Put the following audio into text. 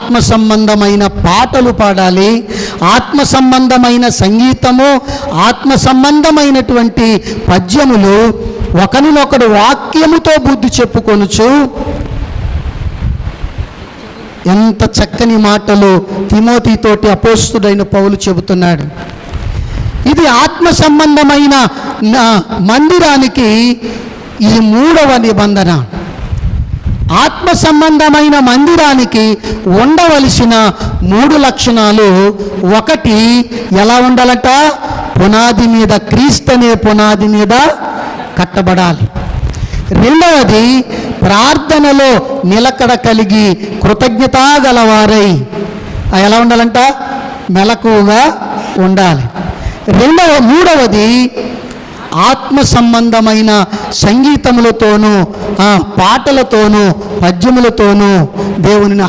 ఆత్మ సంబంధమైన పాటలు పాడాలి, ఆత్మ సంబంధమైన సంగీతము, ఆత్మ సంబంధమైనటువంటి పద్యములు, ఒకరినొకడు వాక్యముతో బుద్ధి చెప్పుకొనుచు. ఎంత చక్కని మాటలు తిమోతితోటి అపోస్తుడైన పౌలు చెబుతున్నాడు. ఇది ఆత్మ సంబంధమైన మందిరానికి ఇది 3వ నిబంధన. ఆత్మ సంబంధమైన మందిరానికి ఉండవలసిన 3 లక్షణాలు. ఒకటి, ఎలా ఉండాలట? పునాది మీద, క్రీస్తు అనే పునాది మీద కట్టబడాలి. రెండవది, ప్రార్థనలో నిలకడ కలిగి కృతజ్ఞత గలవారై. ఎలా ఉండాలంట? మెలకువగా ఉండాలి. మూడవది, ఆత్మ సంబంధమైన సంగీతములతోనూ పాటలతోనూ పద్యములతోనూ దేవునిని